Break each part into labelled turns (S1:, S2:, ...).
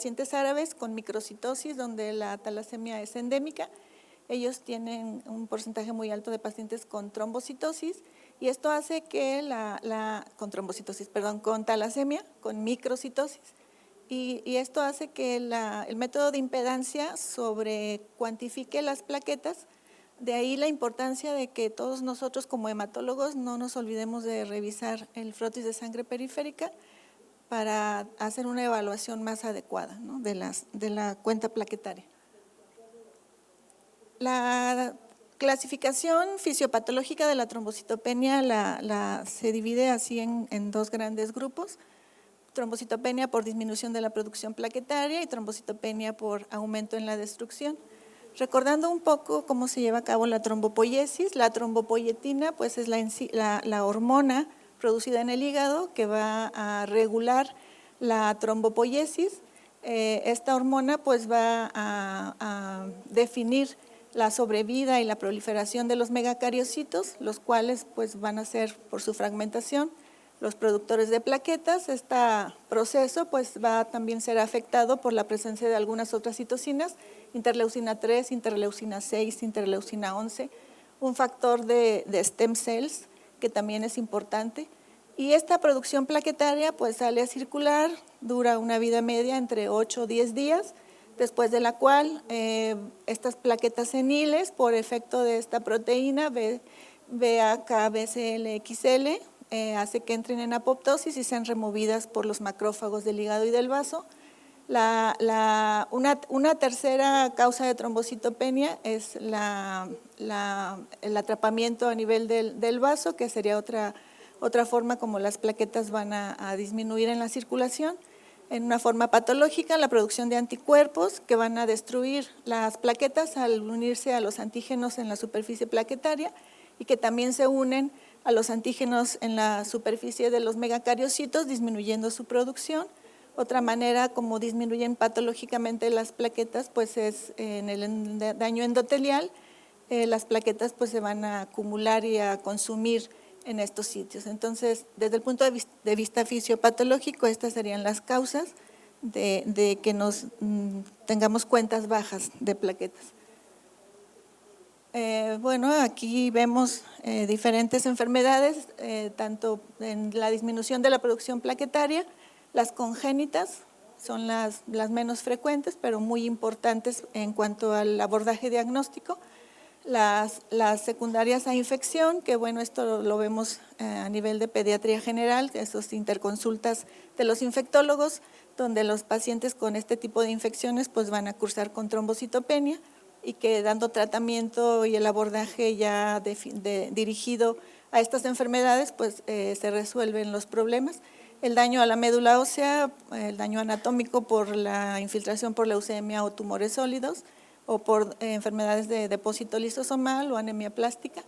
S1: pacientes árabes con microcitosis, donde la talasemia es endémica. Ellos tienen un porcentaje muy alto de pacientes con trombocitosis y esto hace que con talasemia, con microcitosis. Y esto hace que el método de impedancia sobrecuantifique las plaquetas. De ahí la importancia de que todos nosotros como hematólogos no nos olvidemos de revisar el frotis de sangre periférica para hacer una evaluación más adecuada, ¿no?, de la cuenta plaquetaria. La clasificación fisiopatológica de la trombocitopenia se divide así en dos grandes grupos: trombocitopenia por disminución de la producción plaquetaria y trombocitopenia por aumento en la destrucción. Recordando un poco cómo se lleva a cabo la trombopoiesis, la trombopoietina pues es la hormona producida en el hígado que va a regular la trombopoiesis. Esta hormona pues va a definir la sobrevida y la proliferación de los megacariocitos, los cuales pues van a ser, por su fragmentación, los productores de plaquetas. Este proceso pues va a también ser afectado por la presencia de algunas otras citocinas, interleucina 3, interleucina 6, interleucina 11, un factor de stem cells que también es importante. Y esta producción plaquetaria pues sale a circular, dura una vida media entre 8 o 10 días, después de la cual estas plaquetas seniles, por efecto de esta proteína BAK-BCL-XL, hace que entren en apoptosis y sean removidas por los macrófagos del hígado y del vaso. Una tercera causa de trombocitopenia es el atrapamiento a nivel del vaso, que sería otra forma como las plaquetas van a disminuir en la circulación. En una forma patológica, la producción de anticuerpos que van a destruir las plaquetas al unirse a los antígenos en la superficie plaquetaria y que también se unen a los antígenos en la superficie de los megacariocitos, disminuyendo su producción. Otra manera como disminuyen patológicamente las plaquetas pues es en el daño endotelial. Las plaquetas pues se van a acumular y a consumir en estos sitios. Entonces, desde el punto de vista fisiopatológico, estas serían las causas de que tengamos cuentas bajas de plaquetas. Bueno, aquí vemos diferentes enfermedades, tanto en la disminución de la producción plaquetaria. Las congénitas son las menos frecuentes, pero muy importantes en cuanto al abordaje diagnóstico. Las secundarias a infección, que bueno, esto lo vemos a nivel de pediatría general, esas interconsultas de los infectólogos, donde los pacientes con este tipo de infecciones pues van a cursar con trombocitopenia y que dando tratamiento y el abordaje ya dirigido a estas enfermedades pues se resuelven los problemas. El daño a la médula ósea, el daño anatómico por la infiltración por leucemia o tumores sólidos, o por enfermedades de depósito lisosomal o anemia plástica.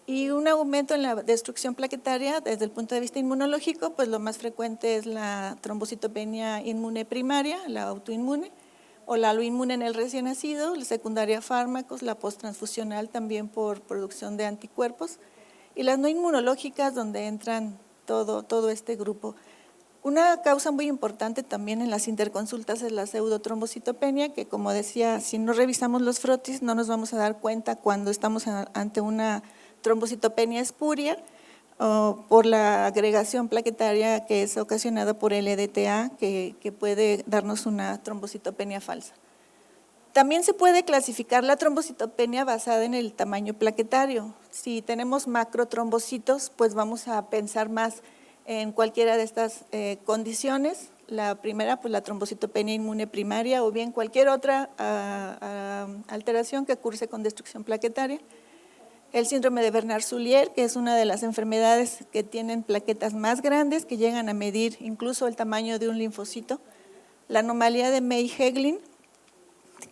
S1: Y un aumento en la destrucción plaquetaria desde el punto de vista inmunológico, pues lo más frecuente es la trombocitopenia inmune primaria, la autoinmune, o la aloinmune en el recién nacido, la secundaria a fármacos, la posttransfusional también por producción de anticuerpos, y las no inmunológicas donde entran todo este grupo. Una causa muy importante también en las interconsultas es la pseudotrombocitopenia, que como decía, si no revisamos los frotis no nos vamos a dar cuenta cuando estamos ante una trombocitopenia espuria o por la agregación plaquetaria que es ocasionada por el EDTA, que puede darnos una trombocitopenia falsa. También se puede clasificar la trombocitopenia basada en el tamaño plaquetario. Si tenemos macrotrombocitos, pues vamos a pensar más en cualquiera de estas condiciones. La primera, pues la trombocitopenia inmune primaria o bien cualquier otra alteración que curse con destrucción plaquetaria. El síndrome de Bernard-Soulier, que es una de las enfermedades que tienen plaquetas más grandes, que llegan a medir incluso el tamaño de un linfocito. La anomalía de May-Heglin,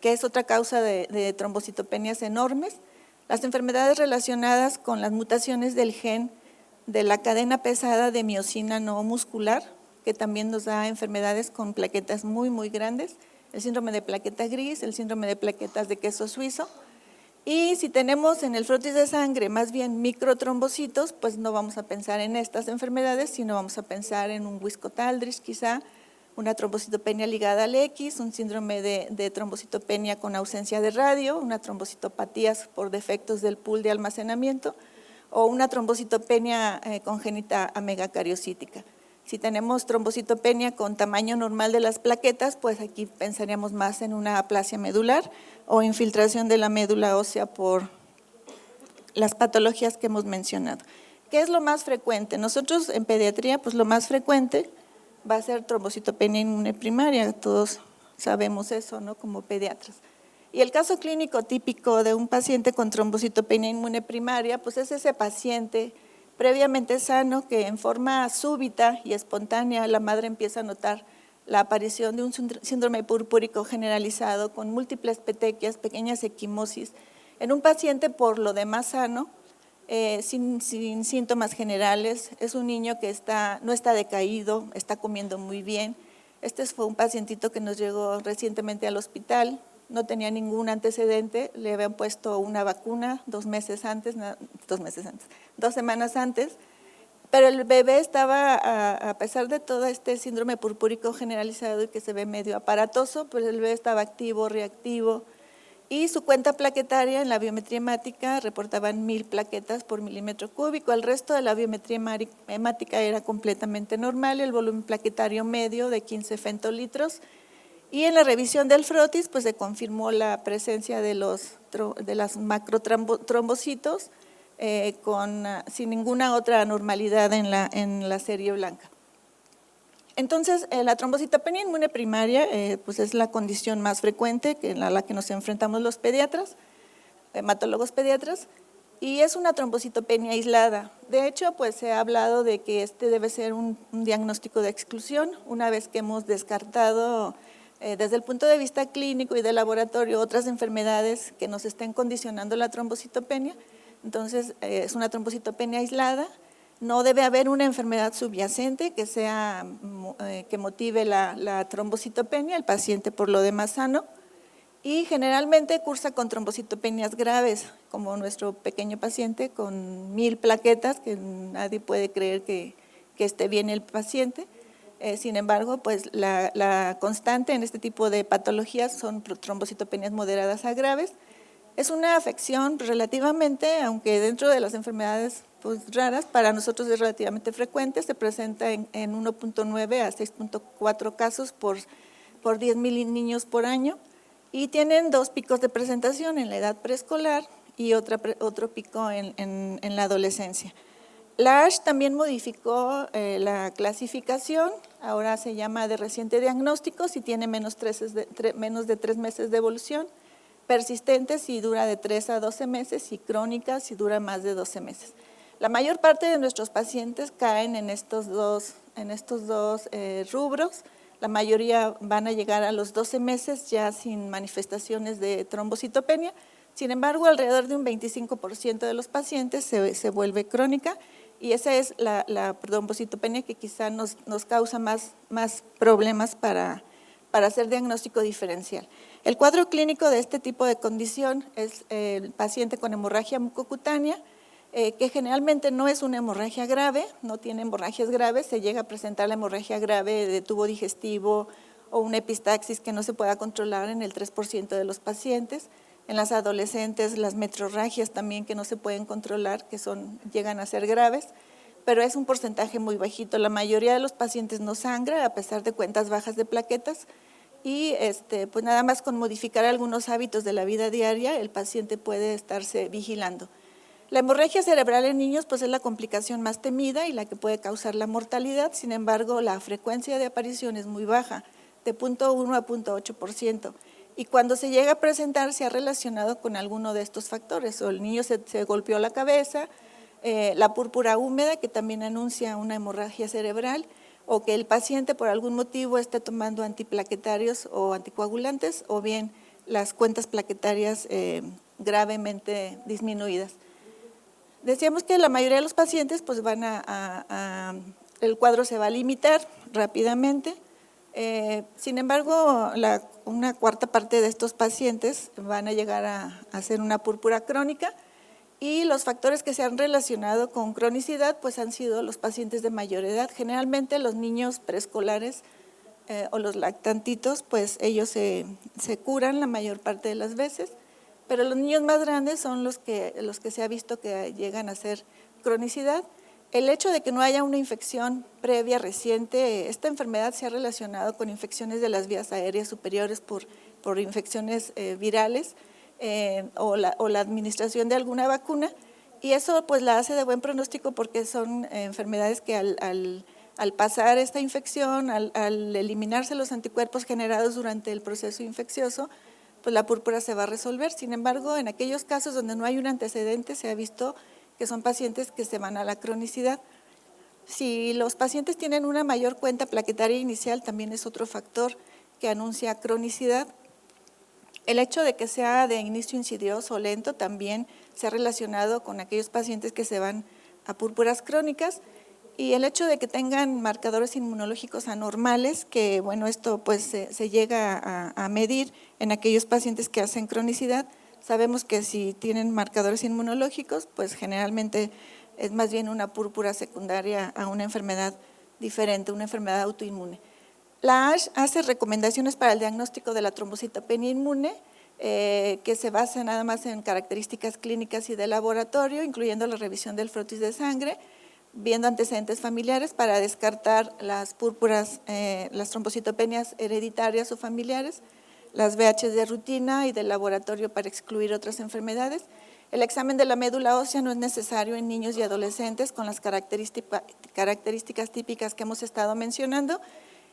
S1: que es otra causa de trombocitopenias enormes. Las enfermedades relacionadas con las mutaciones del gen de la cadena pesada de miosina no muscular, que también nos da enfermedades con plaquetas muy grandes, el síndrome de plaqueta gris, el síndrome de plaquetas de queso suizo. Y si tenemos en el frotis de sangre más bien microtrombocitos, pues no vamos a pensar en estas enfermedades, sino vamos a pensar en un Wiskott-Aldrich quizá, una trombocitopenia ligada al X, un síndrome de trombocitopenia con ausencia de radio, una trombocitopatías por defectos del pool de almacenamiento o una trombocitopenia congénita megacariocítica. Si tenemos trombocitopenia con tamaño normal de las plaquetas, pues aquí pensaríamos más en una aplasia medular o infiltración de la médula ósea por las patologías que hemos mencionado. ¿Qué es lo más frecuente? Nosotros en pediatría, pues lo más frecuente va a ser trombocitopenia inmune primaria, todos sabemos eso, ¿no? Como pediatras. Y el caso clínico típico de un paciente con trombocitopenia inmune primaria, pues es ese paciente previamente sano que en forma súbita y espontánea la madre empieza a notar la aparición de un síndrome purpúrico generalizado con múltiples petequias, pequeñas equimosis, en un paciente por lo demás sano, sin síntomas generales. Es un niño que no está decaído, está comiendo muy bien. Este fue un pacientito que nos llegó recientemente al hospital, no tenía ningún antecedente, le habían puesto una vacuna 2 semanas antes, pero el bebé estaba, a pesar de todo este síndrome purpúrico generalizado y que se ve medio aparatoso, pues el bebé estaba activo, reactivo, y su cuenta plaquetaria en la biometría hemática reportaban 1000 plaquetas por milímetro cúbico. El resto de la biometría hemática era completamente normal, el volumen plaquetario medio de 15 fentolitros. Y en la revisión del frotis, pues se confirmó la presencia de las macrotrombocitos sin ninguna otra anormalidad en la serie blanca. Entonces, la trombocitopenia inmune primaria pues es la condición más frecuente a la que nos enfrentamos los pediatras, hematólogos pediatras, y es una trombocitopenia aislada. De hecho, pues se ha hablado de que este debe ser un diagnóstico de exclusión, una vez que hemos descartado desde el punto de vista clínico y de laboratorio otras enfermedades que nos estén condicionando la trombocitopenia. Entonces, es una trombocitopenia aislada. No debe haber una enfermedad subyacente que motive la trombocitopenia, el paciente por lo demás sano, y generalmente cursa con trombocitopenias graves, como nuestro pequeño paciente con 1000 plaquetas, que nadie puede creer que esté bien el paciente. Sin embargo, pues la constante en este tipo de patologías son trombocitopenias moderadas a graves. Es una afección relativamente, aunque dentro de las enfermedades pues, raras, para nosotros es relativamente frecuente, se presenta en 1.9 a 6.4 casos por 10.000 niños por año, y tienen 2 picos de presentación en la edad preescolar y otro pico en la adolescencia. La ASH también modificó la clasificación, ahora se llama de reciente diagnóstico si tiene menos de 3 meses de evolución, persistente si dura de 3 a 12 meses y crónica si dura más de 12 meses. La mayor parte de nuestros pacientes caen en estos dos rubros. La mayoría van a llegar a los 12 meses ya sin manifestaciones de trombocitopenia. Sin embargo, alrededor de un 25% de los pacientes se vuelve crónica, y esa es la trombocitopenia que quizá nos causa más problemas para hacer diagnóstico diferencial. El cuadro clínico de este tipo de condición es el paciente con hemorragia mucocutánea, que generalmente no es una hemorragia grave, no tiene hemorragias graves, se llega a presentar la hemorragia grave de tubo digestivo o una epistaxis que no se pueda controlar en el 3% de los pacientes. En las adolescentes, las metrorragias también que no se pueden controlar, que llegan a ser graves, pero es un porcentaje muy bajito. La mayoría de los pacientes no sangra a pesar de cuentas bajas de plaquetas, y pues nada más con modificar algunos hábitos de la vida diaria, el paciente puede estarse vigilando. La hemorragia cerebral en niños pues es la complicación más temida y la que puede causar la mortalidad. Sin embargo, la frecuencia de aparición es muy baja, de 0.1 a 0.8%. Y cuando se llega a presentar se ha relacionado con alguno de estos factores, o el niño se golpeó la cabeza, la púrpura húmeda que también anuncia una hemorragia cerebral, o que el paciente por algún motivo esté tomando antiplaquetarios o anticoagulantes, o bien las cuentas plaquetarias gravemente disminuidas. Decíamos que la mayoría de los pacientes pues el cuadro se va a limitar rápidamente. Sin embargo, una cuarta parte de estos pacientes van a llegar a hacer una púrpura crónica, y los factores que se han relacionado con cronicidad pues han sido los pacientes de mayor edad. Generalmente los niños preescolares o los lactantitos, pues ellos se curan la mayor parte de las veces, pero los niños más grandes son los que se ha visto que llegan a ser cronicidad. El hecho de que no haya una infección previa reciente, esta enfermedad se ha relacionado con infecciones de las vías aéreas superiores por infecciones virales o la administración de alguna vacuna, y eso pues la hace de buen pronóstico porque son enfermedades que al pasar esta infección, al eliminarse los anticuerpos generados durante el proceso infeccioso, pues la púrpura se va a resolver. Sin embargo, en aquellos casos donde no hay un antecedente, se ha visto que son pacientes que se van a la cronicidad. Si los pacientes tienen una mayor cuenta plaquetaria inicial, también es otro factor que anuncia cronicidad. El hecho de que sea de inicio insidioso o lento también se ha relacionado con aquellos pacientes que se van a púrpuras crónicas, y el hecho de que tengan marcadores inmunológicos anormales, que bueno, esto pues se llega a medir en aquellos pacientes que hacen cronicidad. Sabemos que si tienen marcadores inmunológicos, pues generalmente es más bien una púrpura secundaria a una enfermedad diferente, una enfermedad autoinmune. La ASH hace recomendaciones para el diagnóstico de la trombocitopenia inmune, que se basa nada más en características clínicas y de laboratorio, incluyendo la revisión del frotis de sangre, viendo antecedentes familiares para descartar las púrpuras, las trombocitopenias hereditarias o familiares, las VHs de rutina y del laboratorio para excluir otras enfermedades. El examen de la médula ósea no es necesario en niños y adolescentes con las características típicas que hemos estado mencionando,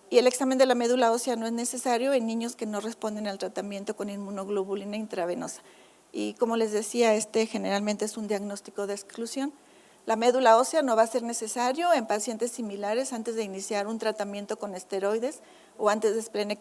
S1: y el examen de la médula ósea no es necesario en niños que no responden al tratamiento con inmunoglobulina intravenosa. Y como les decía, generalmente es un diagnóstico de exclusión. La médula ósea no va a ser necesario en pacientes similares antes de iniciar un tratamiento con esteroides o antes de esplenectomía.